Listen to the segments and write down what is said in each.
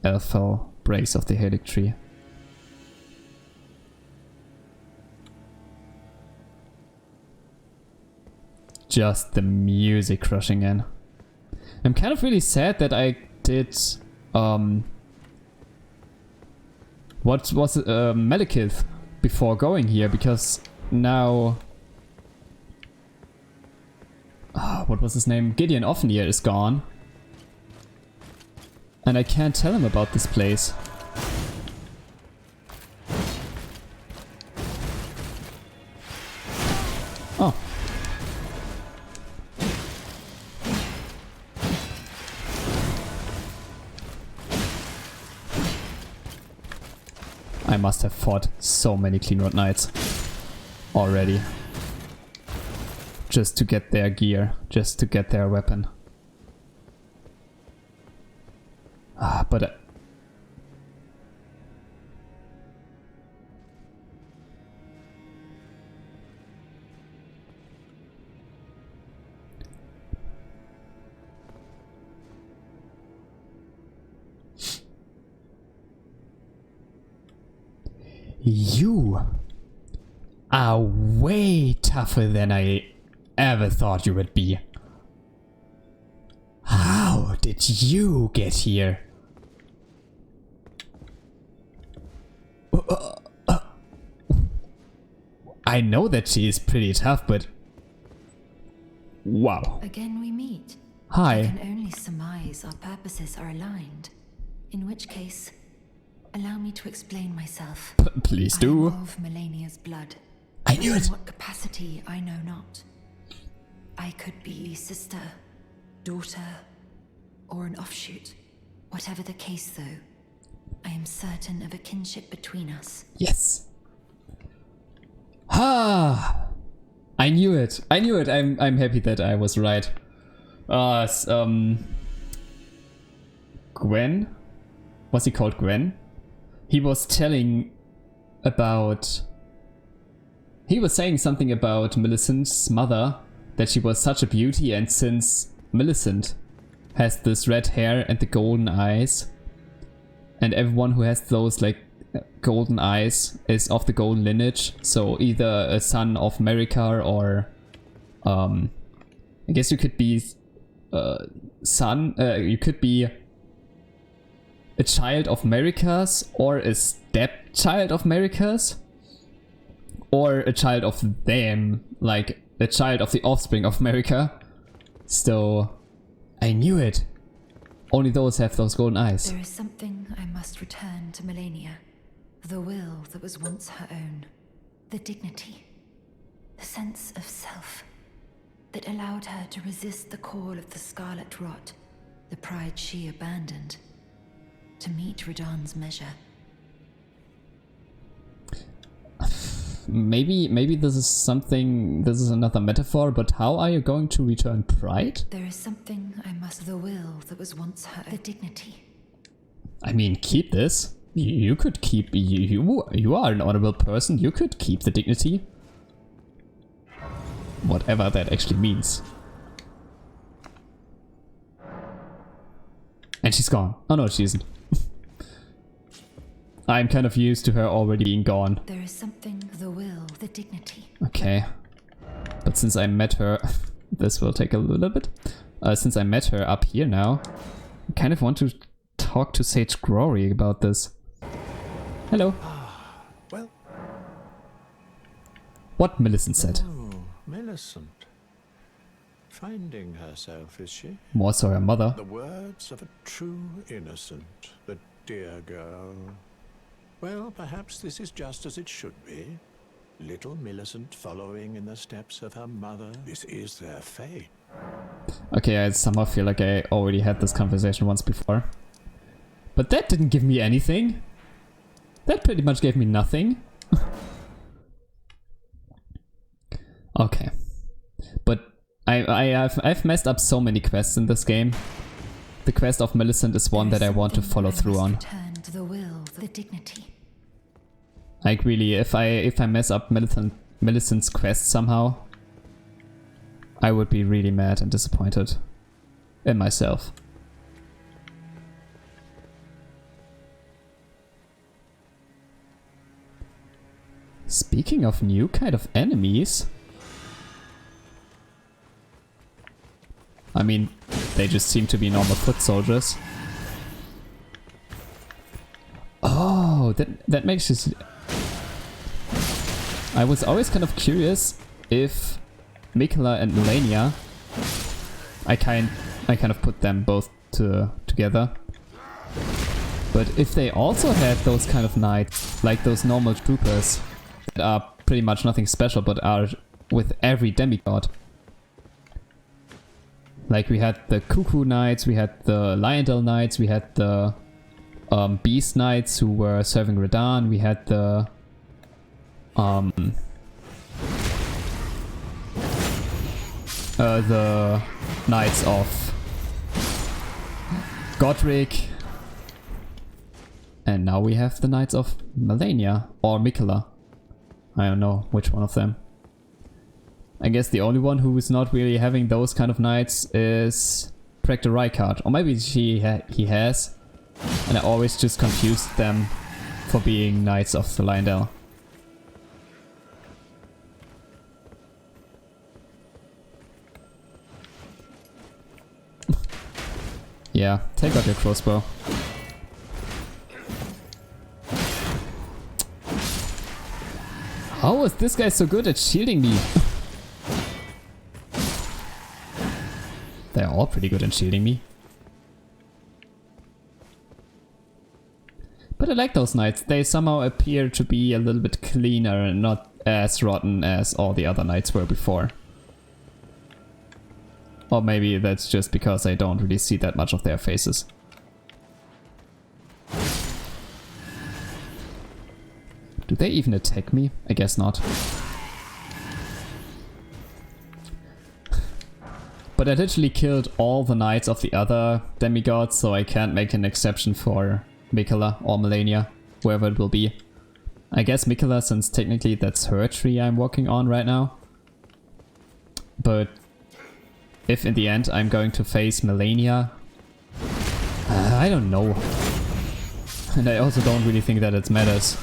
alpha breaks of the helix tree. Just the music crushing in. I'm kind of really sad that I did what was Malekith before going here, because now what was his name? Gideon Offenir is gone. And I can't tell him about this place. Oh. I must have fought so many Clean Road Knights already. Just to get their gear, just to get their weapon. But you are way tougher than I ever thought you would be. How did you get here? I know that she is pretty tough, but wow. Again we meet. Hi. I can only surmise our purposes are aligned. In which case, allow me to explain myself. Please do. I am of Melania's blood. I knew it. In what capacity, I know not. I could be sister, daughter, or an offshoot. Whatever the case, though, I am certain of a kinship between us. Yes. Ah, I knew it. I knew it. I'm happy that I was right. Gwen? Was he called Gwen? He was telling about... He was saying something about Millicent's mother, that she was such a beauty, and since Millicent has this red hair and the golden eyes, and everyone who has those like golden eyes is of the golden lineage, so either a son of Marika or I guess you could be you could be a child of Marika's, or a stepchild of Marika's, or a child of them, like a child of the offspring of Marika. So I knew it. Only those have those golden eyes. There is something I must return to Melania. The will that was once her own. The dignity. The sense of self. That allowed her to resist the call of the Scarlet Rot. The pride she abandoned. To meet Radahn's measure. Maybe this is another metaphor, but how are you going to return pride? There is something I must... The will that was once her... The dignity. I mean, keep this. You could keep... You are an honorable person. You could keep the dignity. Whatever that actually means. And she's gone. Oh no, she isn't. I'm kind of used to her already being gone. There is something... The will, the dignity. Okay. But since I met her... this will take a little bit. Since I met her up here now, I kind of want to talk to Sage Glory about this. Hello. Well... What Millicent said. Oh, Millicent. Finding herself, is she? More so her mother. The words of a true innocent, the dear girl. Well, perhaps this is just as it should be. Little Millicent following in the steps of her mother. This is their fate. Okay, I somehow feel like I already had this conversation once before. But that didn't give me anything. That pretty much gave me nothing. Okay. But I've messed up so many quests in this game. The quest of Millicent is one that I want to follow through on. Return to the will, the dignity. Like really, if I mess up Millicent's quest somehow, I would be really mad and disappointed in myself. speaking of new kind of enemies... I mean, they just seem to be normal foot soldiers. Oh, that makes it... I was always kind of curious if Mikola and Melania... I kind of put them both together. But if they also had those kind of knights, like those normal troopers, that are pretty much nothing special but are with every demigod. Like we had the Cuckoo Knights, we had the Lionel Knights, we had the Beast Knights who were serving Radahn, we had the Knights of Godric, and now we have the Knights of Melania or Mikola. I don't know which one of them. I guess the only one who is not really having those kind of knights is Prektor Rykard. Or maybe he has. And I always just confused them for being Knights of the Lionel. Yeah, take out your crossbow. How is this guy so good at shielding me? They're all pretty good at shielding me. But I like those knights. They somehow appear to be a little bit cleaner and not as rotten as all the other knights were before. Or maybe that's just because I don't really see that much of their faces. Do they even attack me? I guess not. But I literally killed all the knights of the other demigods, so I can't make an exception for Mikola or Melania, whoever it will be. I guess Mikola, since technically that's her tree I'm working on right now. But if in the end I'm going to face Melania, I don't know. And I also don't really think that it matters.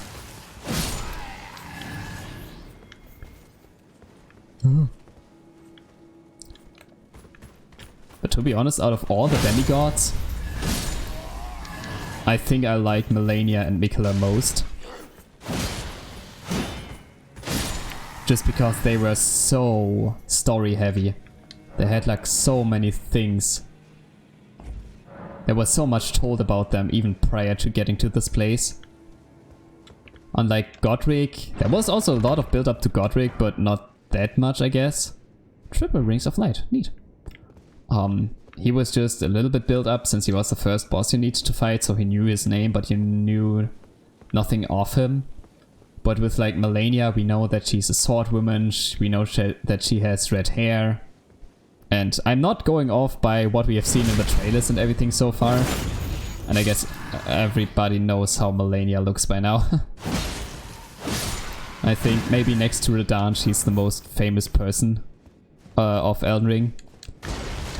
But to be honest, out of all the demigods, I think I like Melania and Mikola most. Just because they were so story heavy. They had like so many things. There was so much told about them even prior to getting to this place. Unlike Godric, there was also a lot of build up to Godric, but not that much, I guess. Triple Rings of Light, neat. He was just a little bit built up since he was the first boss you needed to fight, so he knew his name, but you knew nothing of him. But with like Melania, we know that she's a sword woman, we know that she has red hair. And I'm not going off by what we have seen in the trailers and everything so far. And I guess everybody knows how Melania looks by now. I think maybe next to Radahn, she's the most famous person of Elden Ring.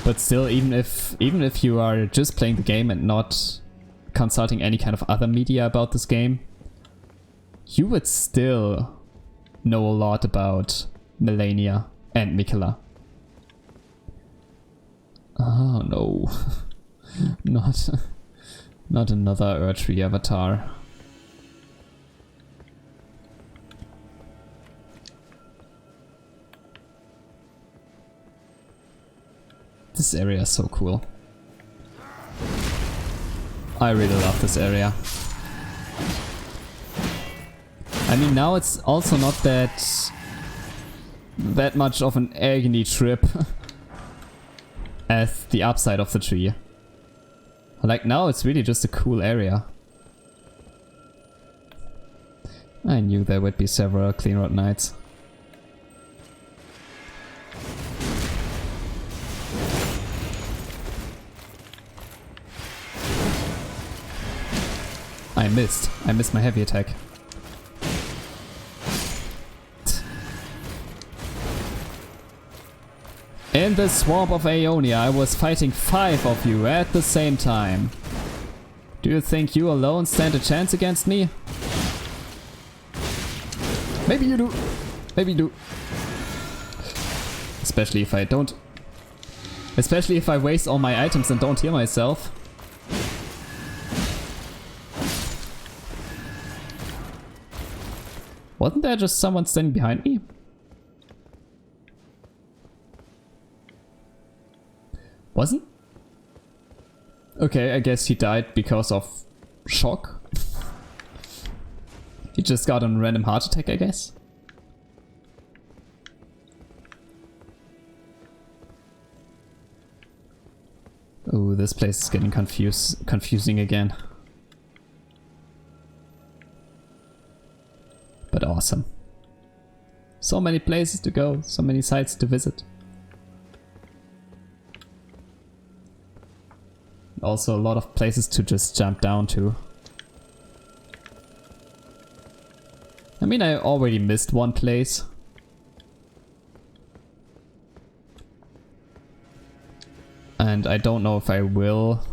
But still, even if you are just playing the game and not consulting any kind of other media about this game, you would still know a lot about Melania and Mikola. Oh no. Not another Erdtree avatar. This area is so cool. I really love this area. I mean, now it's also not that much of an agony trip as the upside of the tree. Like now it's really just a cool area. I knew there would be several Clean Road Knights. I missed my heavy attack. In the swamp of Aeonia, I was fighting 5 of you at the same time. Do you think you alone stand a chance against me? Maybe you do. Maybe you do. Especially if I don't. Especially if I waste all my items and don't heal myself. Wasn't there just someone standing behind me? Wasn't? Okay, I guess he died because of shock. He just got a random heart attack, I guess. Oh, this place is getting confusing again. But awesome. So many places to go, so many sites to visit. Also a lot of places to just jump down to. I mean, I already missed one place. And I don't know if I will.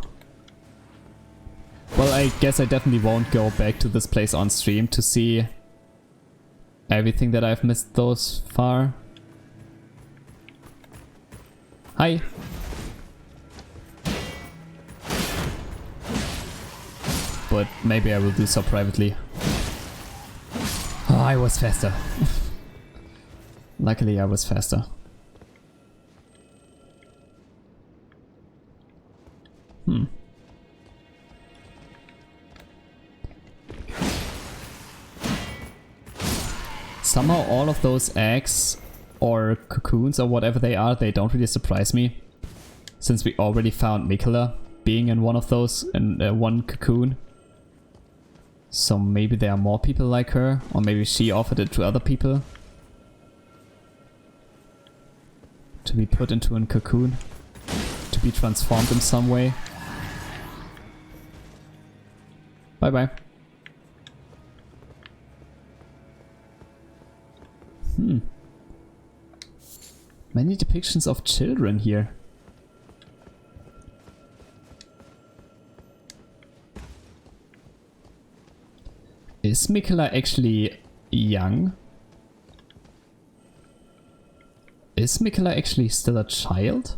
Well, I guess I definitely won't go back to this place on stream to see everything that I've missed thus far. Hi. But maybe I will do so privately. Oh, I was faster. Luckily I was faster. Somehow all of those eggs or cocoons or whatever they are, they don't really surprise me. Since we already found Mikola being in one of those, in one cocoon. So maybe there are more people like her, or maybe she offered it to other people. To be put into a cocoon. To be transformed in some way. Bye bye. Many depictions of children here. Is Mikola actually young? Is Mikola actually still a child?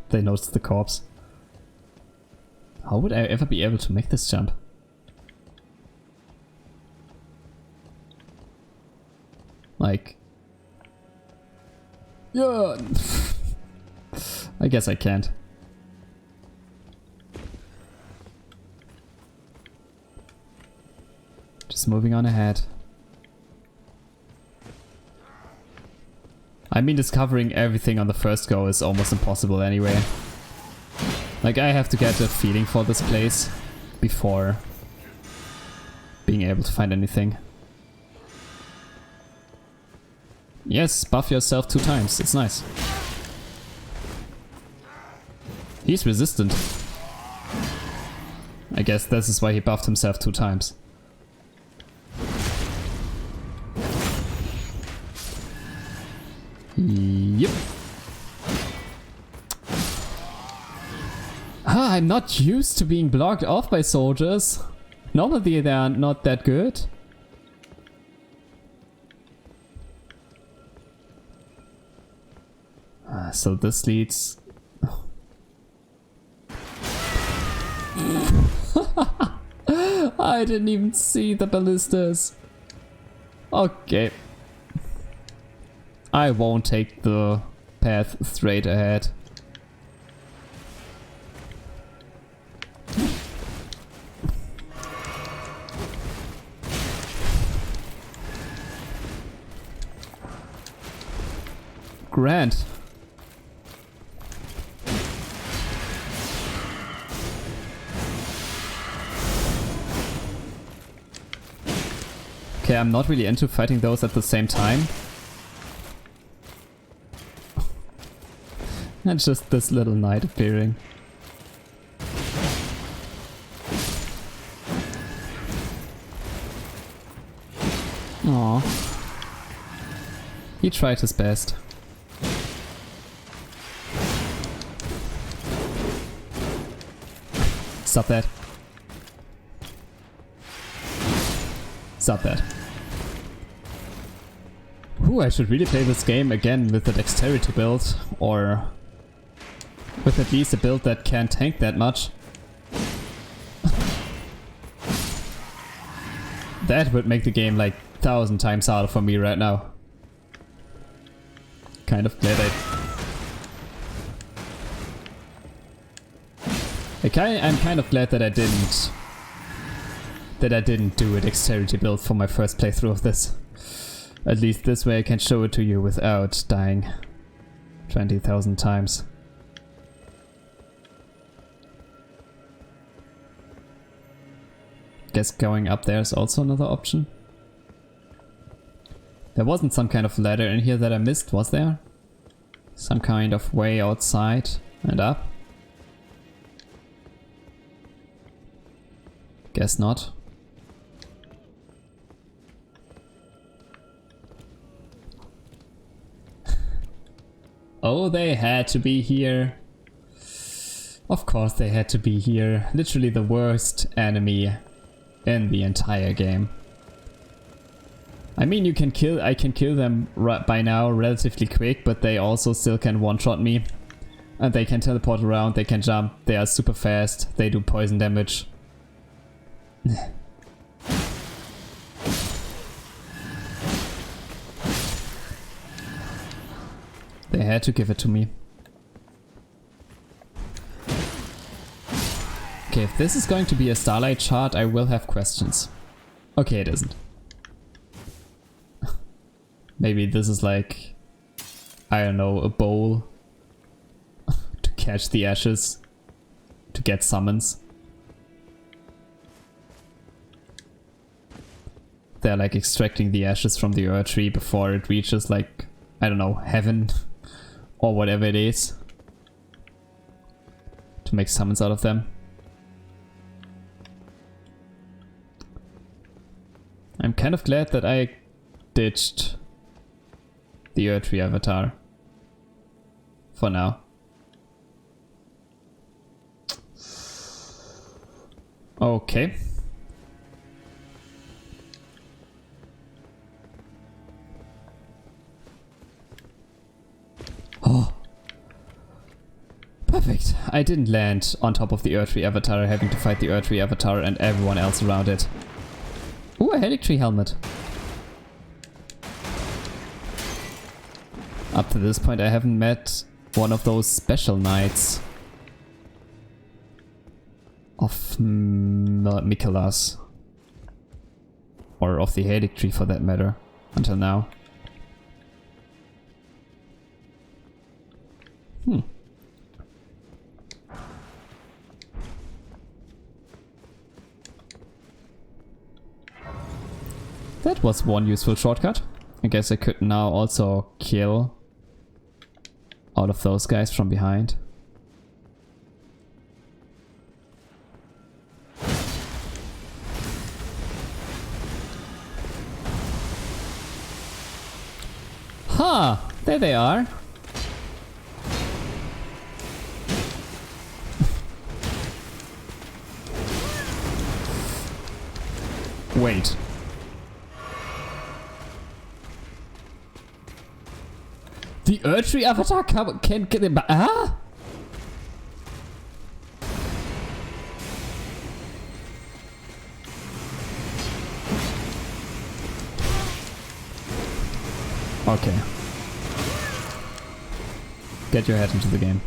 They noticed the corpse. How would I ever be able to make this jump? Like... Yeah. I guess I can't. Just moving on ahead. I mean, discovering everything on the first go is almost impossible anyway. Like, I have to get a feeling for this place before being able to find anything. Yes, buff yourself 2 times. It's nice. He's resistant. I guess this is why he buffed himself 2 times. Yep. Ah, I'm not used to being blocked off by soldiers. Normally they are not that good. So this leads... I didn't even see the ballistas. Okay. I won't take the path straight ahead. Grand. Okay, I'm not really into fighting those at the same time. And just this little knight appearing. Aww. He tried his best. Stop that. Stop that. Ooh, I should really play this game again with a dexterity build, or with at least a build that can't tank that much. That would make the game like 1,000 times harder for me right now. Kind of glad I'm kind of glad that I didn't do a dexterity build for my first playthrough of this. At least this way I can show it to you without dying 20,000 times. Guess going up there is also another option. There wasn't some kind of ladder in here that I missed, was there? Some kind of way outside and up? Guess not. Oh, they had to be here. Of course they had to be here. Literally the worst enemy in the entire game. I mean, I can kill them right by now relatively quick, but they also still can one-shot me. And they can teleport around, they can jump, they are super fast, they do poison damage. They had to give it to me. Okay, if this is going to be a Starlight chart, I will have questions. Okay, it isn't. Maybe this is like, I don't know, a bowl to catch the ashes, to get summons. They're like extracting the ashes from the Earth tree before it reaches like, I don't know, heaven or whatever it is, to make summons out of them. I'm kind of glad that I ditched the Earth tree avatar for now. Okay. Oh. Perfect. I didn't land on top of the Earth tree avatar, having to fight the Earth tree avatar and everyone else around it. Ooh, a Helix tree helmet. Up to this point I haven't met one of those special knights of Mikolas. Or of the Helix tree for that matter, until now. That was one useful shortcut. I guess I could now also kill all of those guys from behind. Ha! Huh, there they are. Wait. The Earth tree avatar can get him back. Ah? Okay. Get your head into the game.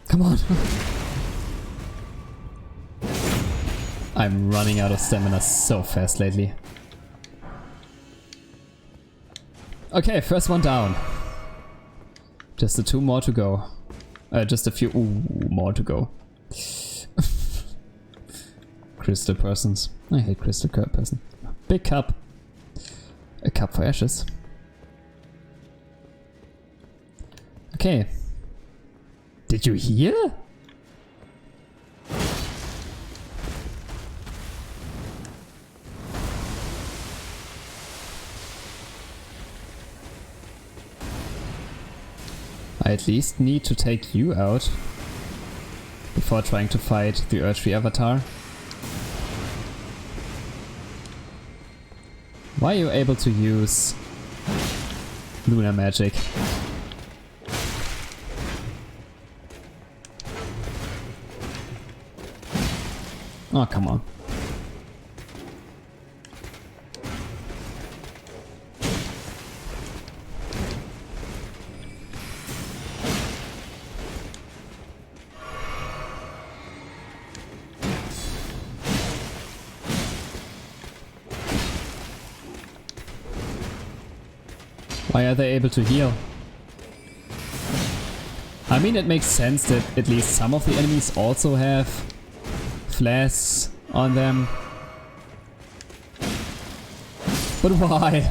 Come on. I'm running out of stamina so fast lately. Okay, first one down. Just a two more to go. Just a few more to go. Crystal persons. I hate crystal person. Big cup. A cup for ashes. Okay. Did you heal? I at least need to take you out before trying to fight the Earthtree Avatar. Why are you able to use lunar magic? Oh, come on. Why are they able to heal? I mean, it makes sense that at least some of the enemies also have flasks on them. But why?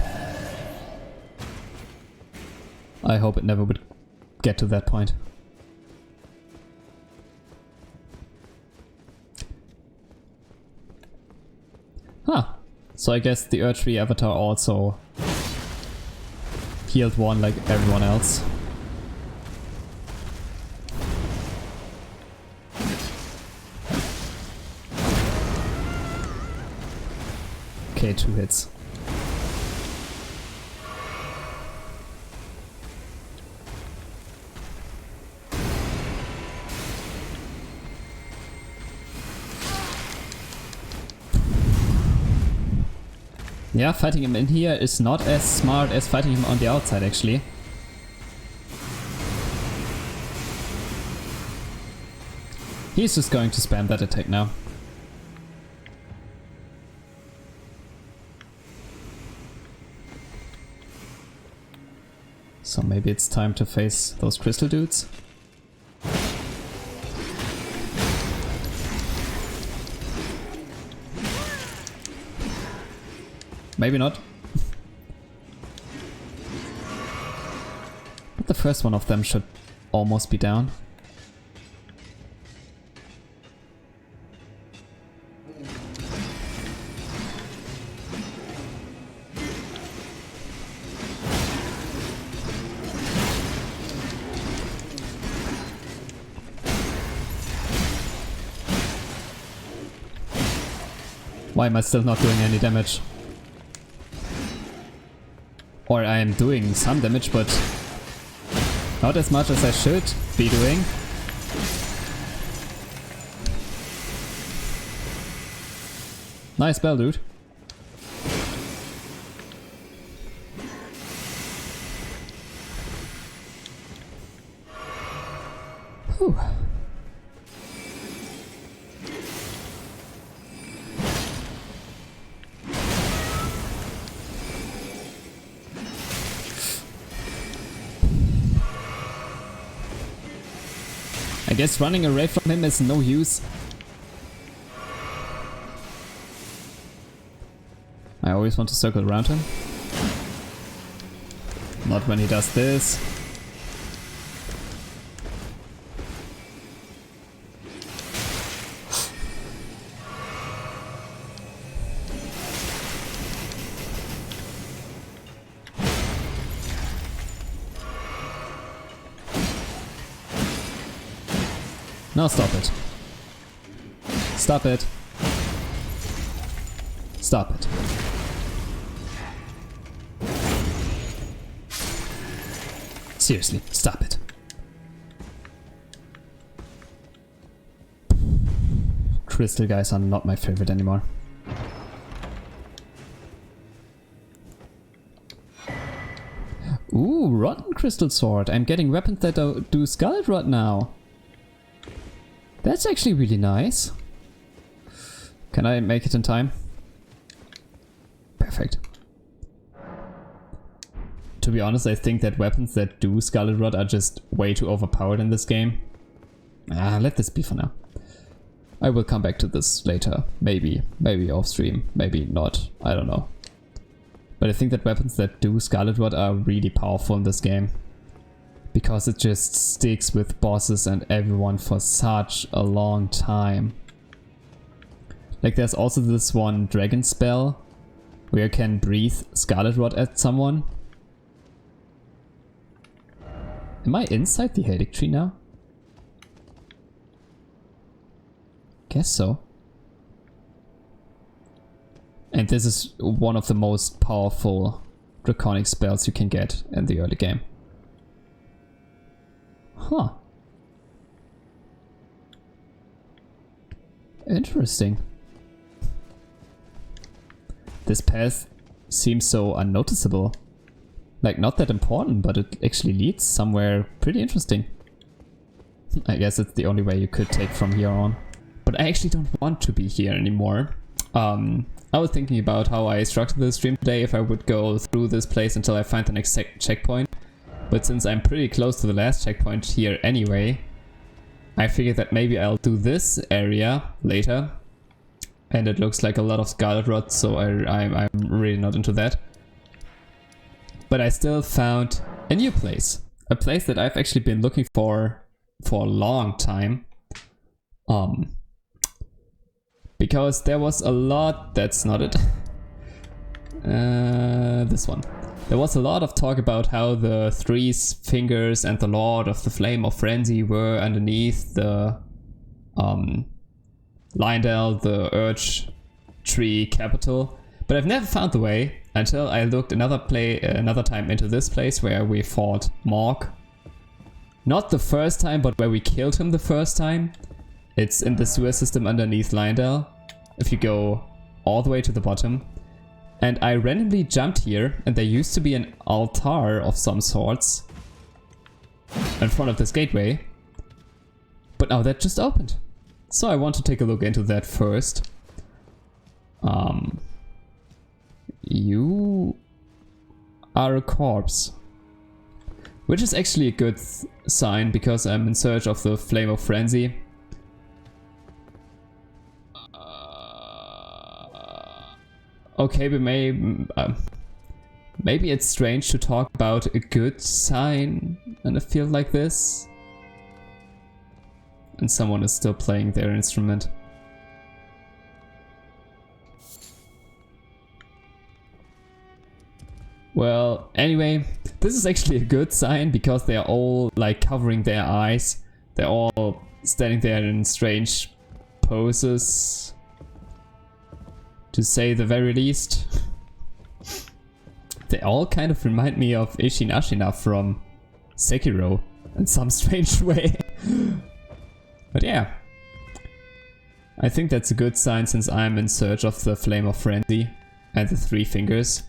I hope it never would get to that point. Huh. So I guess the Earthtree Avatar also healed one like everyone else. Okay, 2 hits. Yeah, fighting him in here is not as smart as fighting him on the outside, actually. He's just going to spam that attack now. So maybe it's time to face those crystal dudes. Maybe not. But the first one of them should almost be down. Why am I still not doing any damage? Or I am doing some damage, but not as much as I should be doing. Nice spell, dude. Whew. I guess running away from him is no use. I always want to circle around him. Not when he does this. Now stop it. Stop it. Stop it. Seriously, stop it. Crystal guys are not my favorite anymore. Ooh, Rotten Crystal Sword. I'm getting weapons that do Scarlet Rot now. That's actually really nice. Can I make it in time? Perfect. To be honest, I think that weapons that do Scarlet Rot are just way too overpowered in this game. Let this be for now. I will come back to this later. Maybe off stream, maybe not. I don't know. But I think that weapons that do Scarlet Rot are really powerful in this game. because it just sticks with bosses and everyone for such a long time. Like there's also this one dragon spell where you can breathe Scarlet Rot at someone. Am I inside the Helic tree now? Guess so. And this is one of the most powerful draconic spells you can get in the early game. Huh. Interesting. This path seems so unnoticeable. Like, not that important, but it actually leads somewhere pretty interesting. I guess it's the only way you could take from here on. But I actually don't want to be here anymore. I was thinking about how I structured the stream today, if I would go through this place until I find the next checkpoint. But since I'm pretty close to the last checkpoint here anyway, I figured that maybe I'll do this area later. And it looks like a lot of Scarlet Rot, so I'm really not into that. But I still found a new place. A place that I've actually been looking for a long time. Because there was a lot... That's not it. This one. There was a lot of talk about how the Three Fingers and the Lord of the Flame of Frenzy were underneath the Leyndell, the Urge Tree capital. But I've never found the way until I looked another time into this place where we fought Morg. Not the first time, but where we killed him the first time. It's in the sewer system underneath Leyndell, if you go all the way to the bottom. And I randomly jumped here, and there used to be an altar of some sorts in front of this gateway. But now that just opened. So I want to take a look into that first. You are a corpse. Which is actually a good sign, because I'm in search of the Flame of Frenzy. Okay, but maybe it's strange to talk about a good sign in a field like this. And someone is still playing their instrument. Well, anyway, this is actually a good sign because they're all like covering their eyes. They're all standing there in strange poses, to say the very least. They all kind of remind me of Ishin Ashina from Sekiro in some strange way. But yeah, I think that's a good sign since I'm in search of the Flame of Frenzy and the Three Fingers.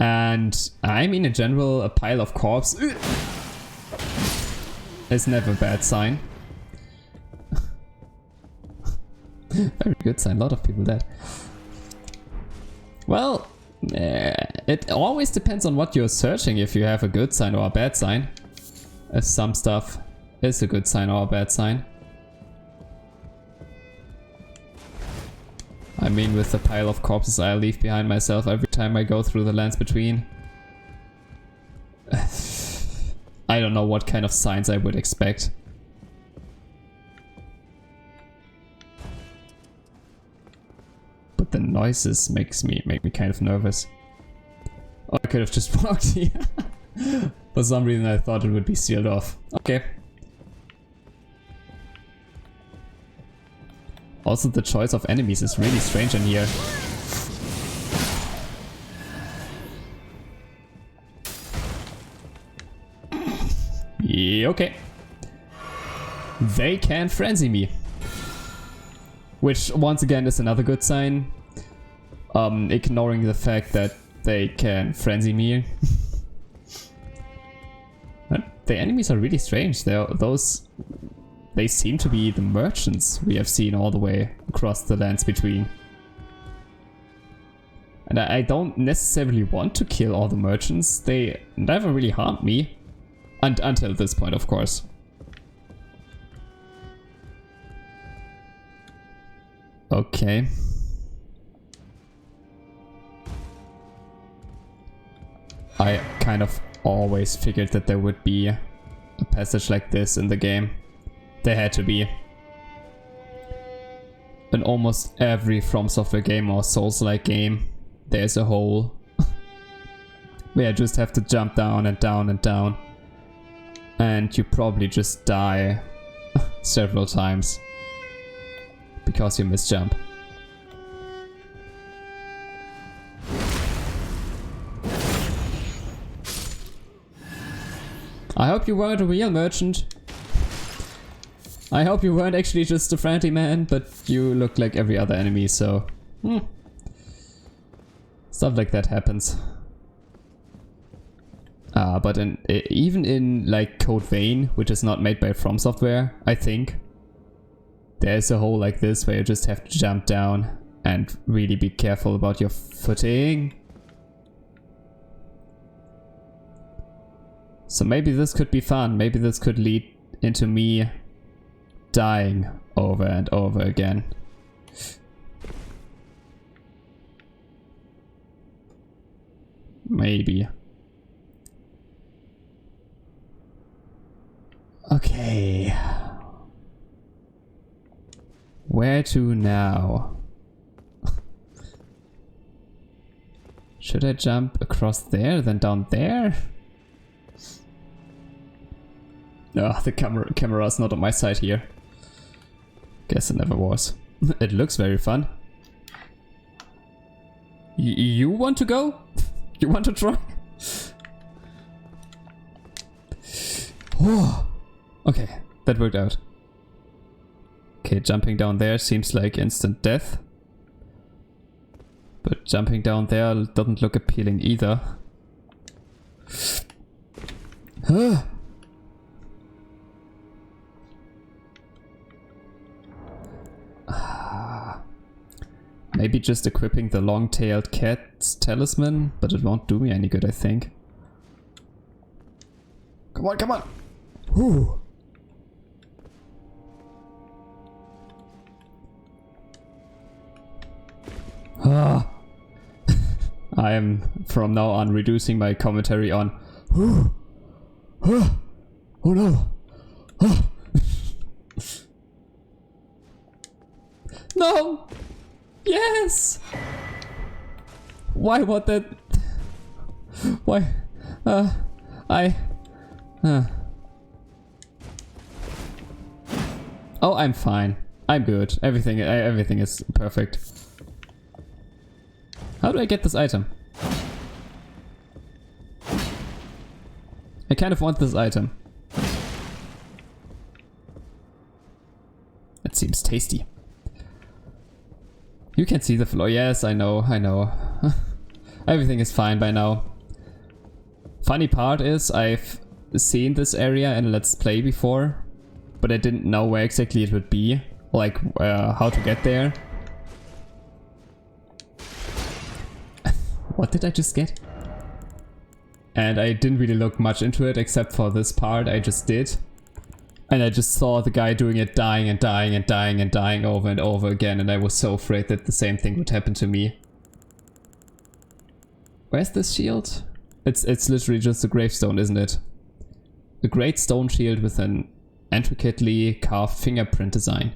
And I mean in general, a pile of corpse is never a bad sign. Very good sign, a lot of people dead. Well, it always depends on what you're searching if you have a good sign or a bad sign. If some stuff is a good sign or a bad sign. I mean, with the pile of corpses I leave behind myself every time I go through the lands between. I don't know what kind of signs I would expect. But the noises make me kind of nervous. Oh, I could have just walked here. For some reason I thought it would be sealed off. Okay. Also, the choice of enemies is really strange in here. Yeah, okay. They can frenzy me. Which, once again, is another good sign. Ignoring the fact that they can frenzy me. But the enemies are really strange. They seem to be the merchants we have seen all the way across the lands between. And I don't necessarily want to kill all the merchants. They never really harmed me. Until this point, of course. Okay. I kind of always figured that there would be a passage like this in the game. There had to be. In almost every From Software game or Souls-like game, there's a hole where you just have to jump down and down and down. And you probably just die several times because you misjump. I hope you weren't a real merchant. I hope you weren't actually just a friendly man, but you look like every other enemy, so... Stuff like that happens. But even in like Code Vein, which is not made by From Software, I think, there's a hole like this where you just have to jump down and really be careful about your footing. So maybe this could be fun. Maybe this could lead into me dying over and over again. Maybe. Okay. Where to now? Should I jump across there, then down there? No, the camera's not on my side here. Guess it never was. It looks very fun. You want to go? You want to try? Okay, that worked out. Okay, jumping down there seems like instant death. But jumping down there doesn't look appealing either. Maybe just equipping the long-tailed cat's talisman, but it won't do me any good, I think. Come on, come on! Whew. I am from now on reducing my commentary on. Oh no! No! Yes! Why would that? Why? Oh, I'm fine. I'm good. Everything is perfect. How do I get this item? I kind of want this item. That seems tasty. You can see the floor. Yes, I know. Everything is fine by now. Funny part is I've seen this area in Let's Play before, but I didn't know where exactly it would be, like how to get there. What did I just get? And I didn't really look much into it except for this part I just did. And I just saw the guy doing it, dying and dying and dying and dying over and over again, and I was so afraid that the same thing would happen to me. Where's this shield? It's literally just a gravestone, isn't it? A great stone shield with an intricately carved fingerprint design.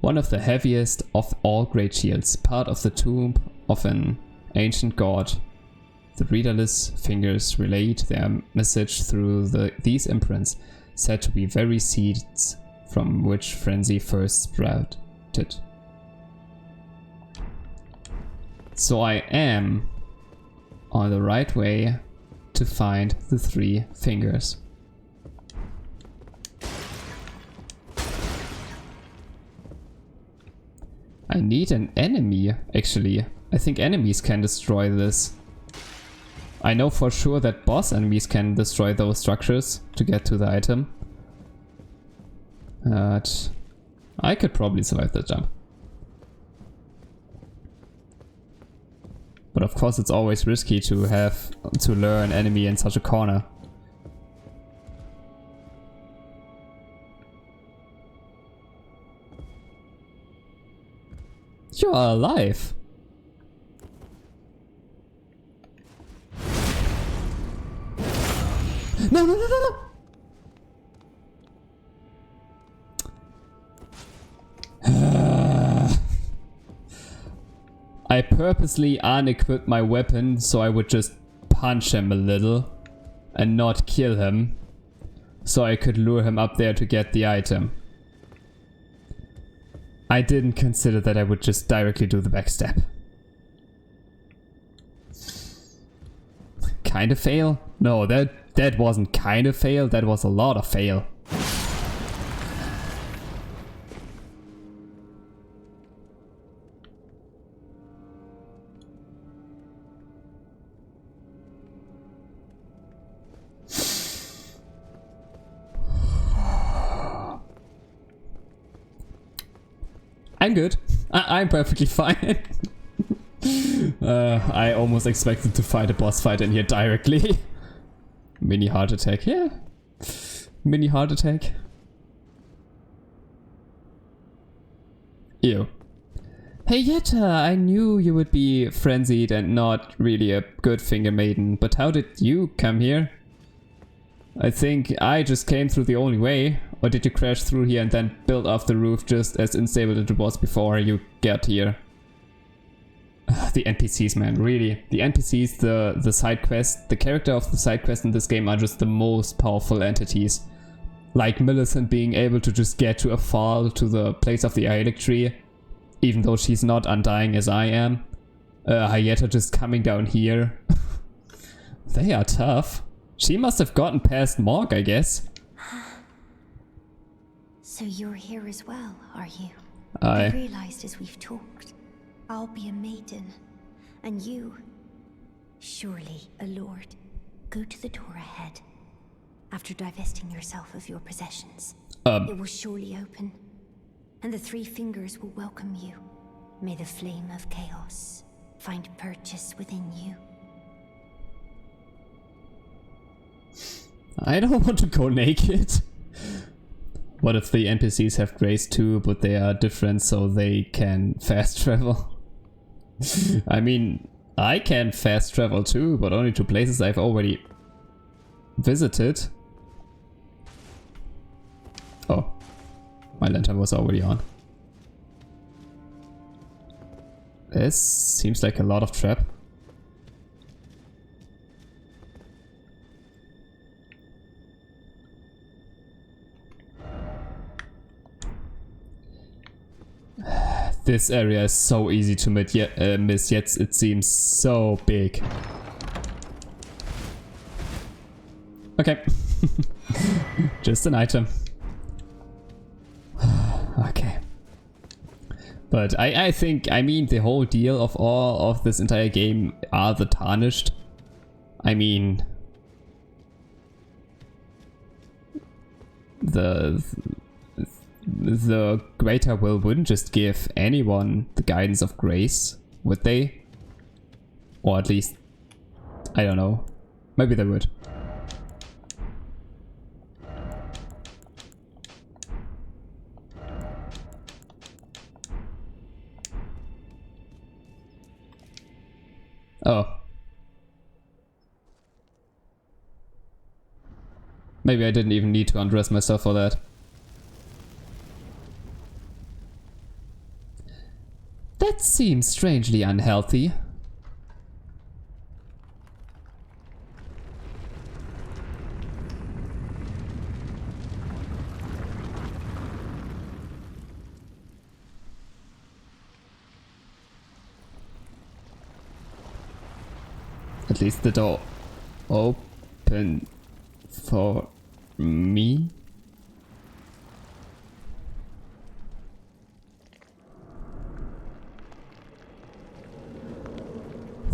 One of the heaviest of all great shields, part of the tomb of an ancient god. The readerless fingers relayed their message through these imprints, said to be very seeds from which frenzy first sprouted. So I am on the right way to find the 3 fingers. I need an enemy, actually. I think enemies can destroy this. I know for sure that boss enemies can destroy those structures to get to the item. But I could probably survive that jump. But of course it's always risky to have to lure an enemy in such a corner. You are alive! No, no, no, no, no! I purposely unequipped my weapon so I would just punch him a little and not kill him, so I could lure him up there to get the item. I didn't consider that I would just directly do the backstep. Kind of fail? No, that wasn't kind of fail, that was a lot of fail. I'm good. I'm perfectly fine. I almost expected to fight a boss fight in here directly. Mini heart attack, yeah. Mini heart attack. Ew. Hey Yetta, I knew you would be frenzied and not really a good finger maiden, but how did you come here? I think I just came through the only way. Or did you crash through here and then build off the roof just as unstable as it was before you got here? The NPCs, man, really. The NPCs, the side quest, the character of the side quest in this game are just the most powerful entities. Like Millicent being able to just get to a fall to the place of the Ionic tree, even though she's not undying as I am. Hayeta just coming down here. They are tough. She must have gotten past Morg, I guess. So you're here as well, are you? I I realized as we've talked, I'll be a maiden, and you, surely a lord. Go to the door ahead. After divesting yourself of your possessions, it will surely open, and the three fingers will welcome you. May the flame of chaos find purchase within you. I don't want to go naked. What if the NPCs have grace too, but they are different so they can fast travel? I mean, I can fast travel too, but only to places I've already visited. Oh, my lantern was already on. This seems like a lot of trap. This area is so easy to miss, yet it seems so big. Okay. Just an item. Okay. But I think, I mean, the whole deal of all of this entire game are the Tarnished. I mean... The Greater Will wouldn't just give anyone the guidance of grace, would they? Or at least, I don't know. Maybe they would. Oh. Maybe I didn't even need to undress myself for that. That seems strangely unhealthy. At least the door open for me.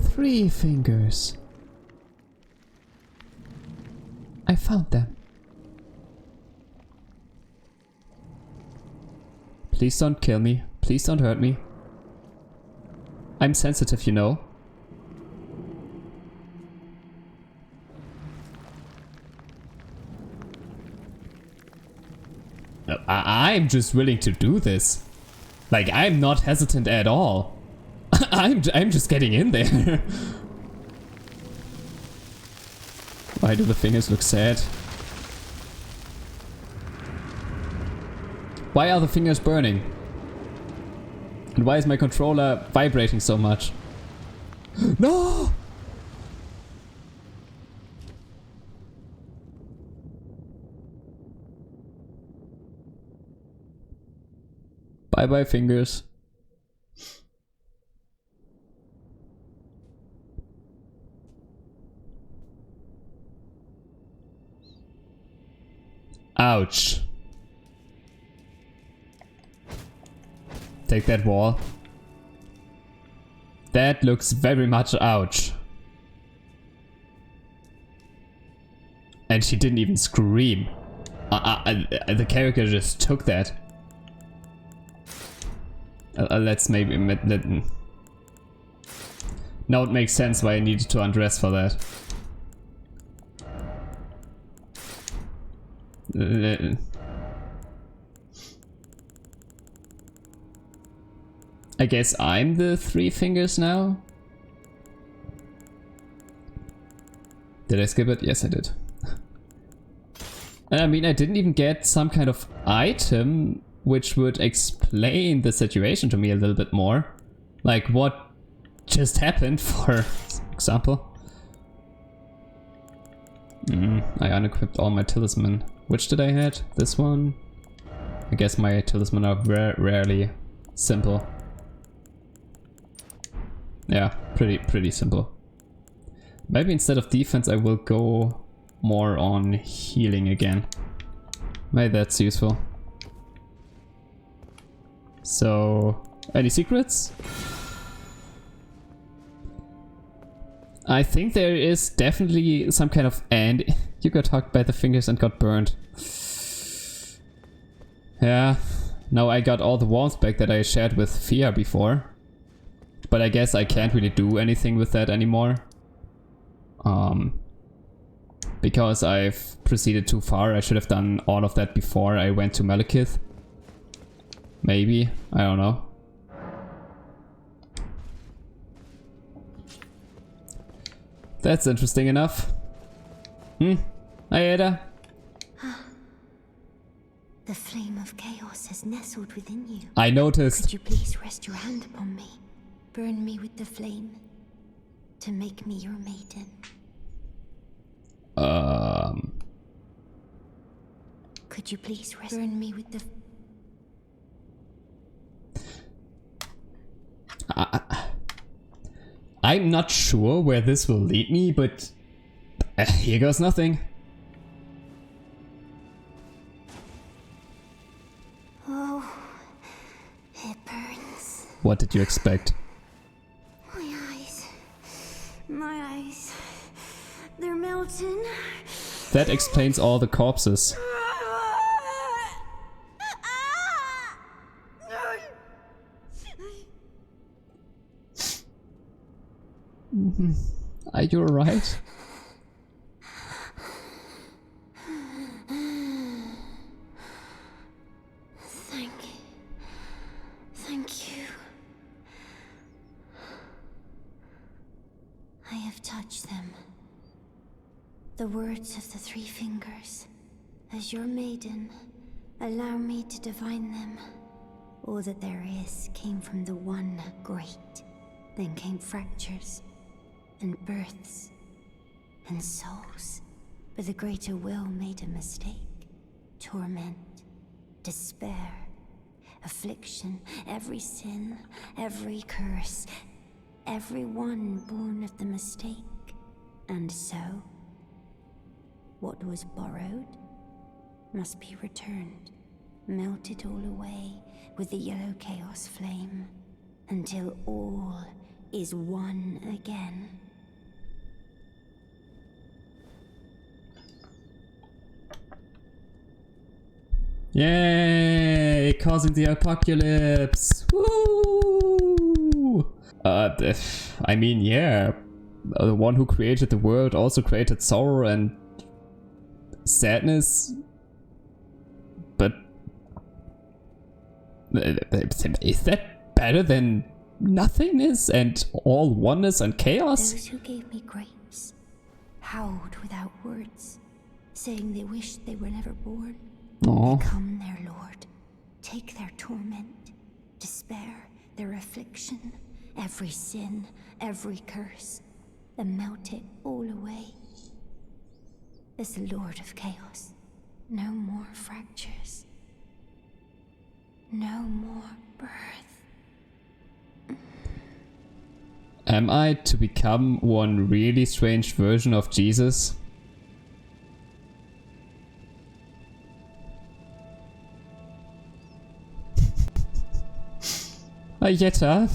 Three fingers. I found them. Please don't kill me. Please don't hurt me. I'm sensitive, you know. I'm just willing to do this. Like, I'm not hesitant at all. I'm just getting in there. Why do the fingers look sad? Why are the fingers burning? And why is my controller vibrating so much? No! Bye bye fingers. Ouch. Take that wall. That looks very much ouch. And she didn't even scream. The character just took that. Let's maybe... Now it makes sense why I needed to undress for that. I guess I'm the three fingers now? Did I skip it? Yes, I did. And I mean, I didn't even get some kind of item which would explain the situation to me a little bit more. Like what just happened, for example. I unequipped all my talisman. Which did I had? This one? I guess my talisman are rarely simple. Yeah, pretty simple. Maybe instead of defense I will go more on healing again. Maybe that's useful. So, any secrets? I think there is definitely some kind of... And you got hugged by the fingers and got burned. Yeah, now I got all the warmth back that I shared with Fia before. But I guess I can't really do anything with that anymore. Because I've proceeded too far. I should have done all of that before I went to Malekith. Maybe, I don't know. That's interesting enough. Hi Ada. The flame of chaos has nestled within you. I noticed. Could you please rest your hand upon me? Burn me with the flame to make me your maiden. Could you please burn me with the... I'm not sure where this will lead me, but here goes nothing. Oh, it burns. What did you expect? My eyes, they're melting. That explains all the corpses. Are you alright? Thank you. I have touched them. The words of the three fingers. As your maiden, allow me to divine them. All that there is came from the one great. Then came fractures, and births, and souls. But the greater will made a mistake. Torment, despair, affliction, every sin, every curse, every one born of the mistake. And so, what was borrowed must be returned, melted all away with the yellow chaos flame, until all is one again. Yay! Causing the apocalypse! Woo! I mean, yeah. The one who created the world also created sorrow and sadness. But is that better than nothingness and all oneness and chaos? Those who gave me grapes howled without words, saying they wished they were never born. Oh. Become their lord. Take their torment, despair, their affliction, every sin, every curse, and melt it all away. As the Lord of Chaos, no more fractures. No more birth. Am I to become one really strange version of Jesus? Yetta?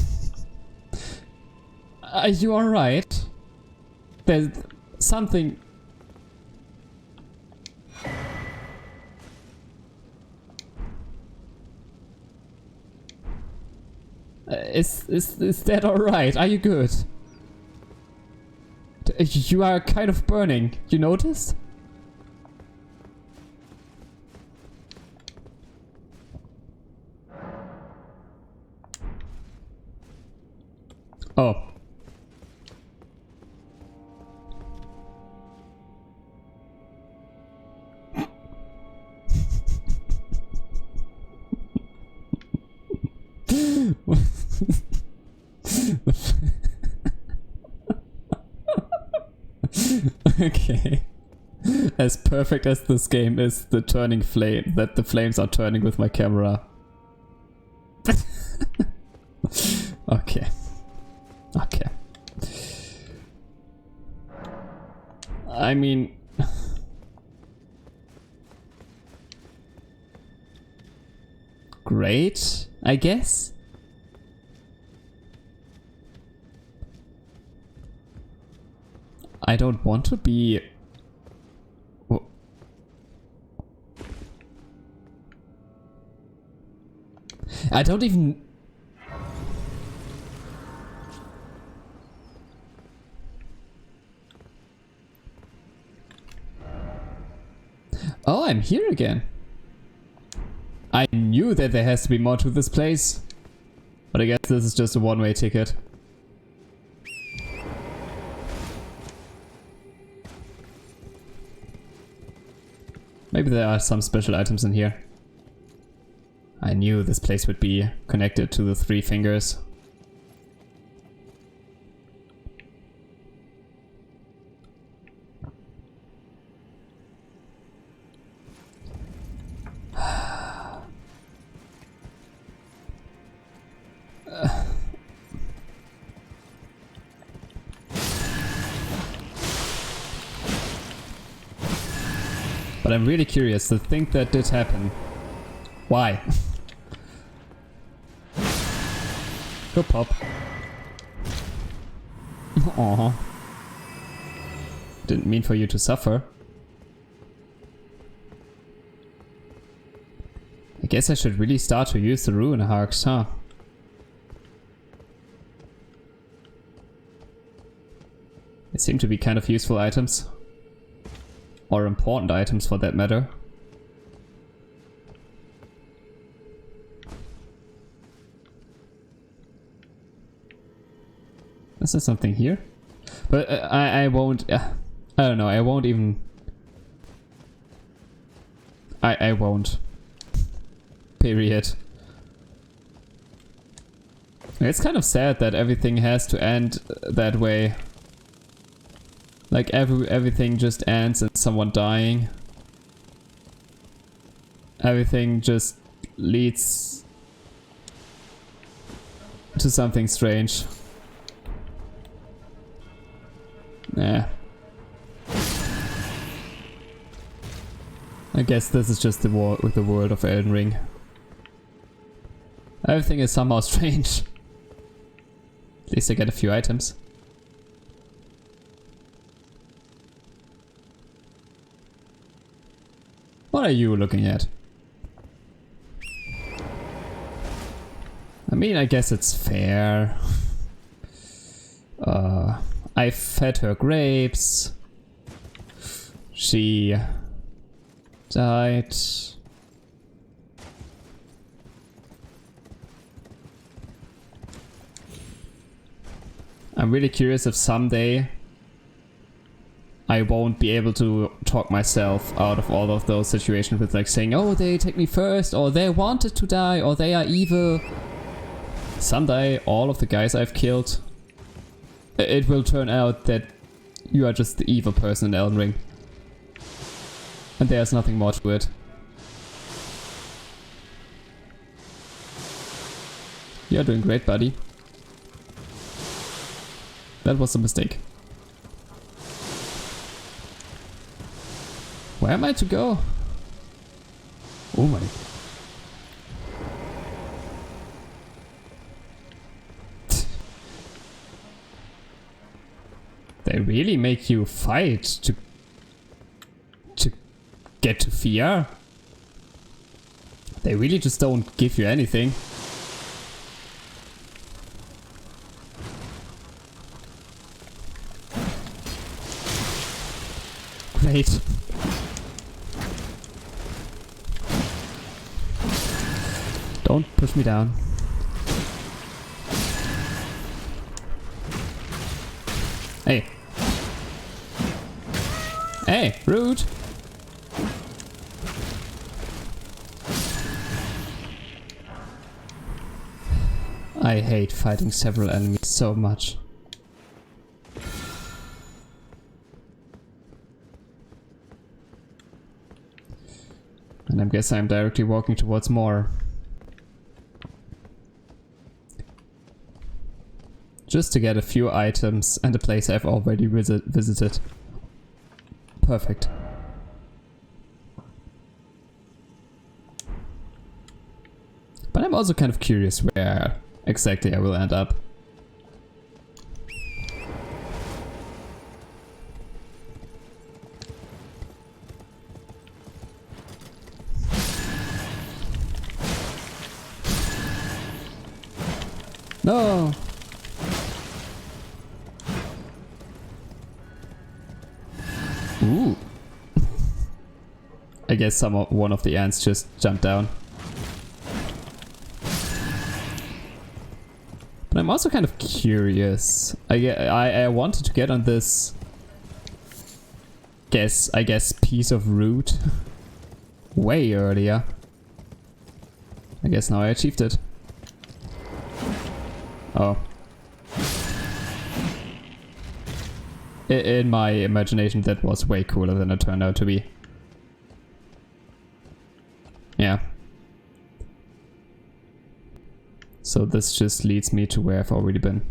Are you alright? There's something... Is that alright? Are you good? You are kind of burning. You noticed? Oh. Okay. As perfect as this game is, the turning flame, that the flames are turning with my camera. Okay. Okay. I mean... Great, I guess? I don't want to be... I don't even... Oh, I'm here again. I knew that there has to be more to this place. But I guess this is just a one-way ticket. Maybe there are some special items in here. I knew this place would be connected to the three fingers. But I'm really curious, the thing that did happen. Why? Go pop. Aw. Didn't mean for you to suffer. I guess I should really start to use the ruin harks, huh? They seem to be kind of useful items. Or important items for that matter. Is there something here? But I won't... I don't know, I won't even... I won't. Period. It's kind of sad that everything has to end that way. Like everything just ends in someone dying. Everything just leads to something strange. Yeah. I guess this is just the war with the world of Elden Ring. Everything is somehow strange. At least I get a few items. What are you looking at? I mean, I guess it's fair. I fed her grapes. She died. I'm really curious if someday I won't be able to talk myself out of all of those situations with like saying, oh, they take me first, or they wanted to die, or they are evil. Someday, all of the guys I've killed, it will turn out that you are just the evil person in Elden Ring. And there's nothing more to it. You're doing great, buddy. That was a mistake. Where am I to go? Oh my. They really make you fight to get to fear. They really just don't give you anything. Great. Don't push me down. Hey. Hey, rude. I hate fighting several enemies so much. And I guess I'm directly walking towards more. Just to get a few items and a place I've already visited. Perfect. But I'm also kind of curious where exactly I will end up. No! Ooh. I guess one of the ants just jumped down. But I'm also kind of curious. I wanted to get on this I guess piece of root way earlier. I guess now I achieved it. Oh. In my imagination that was way cooler than it turned out to be. Yeah. So this just leads me to where I've already been.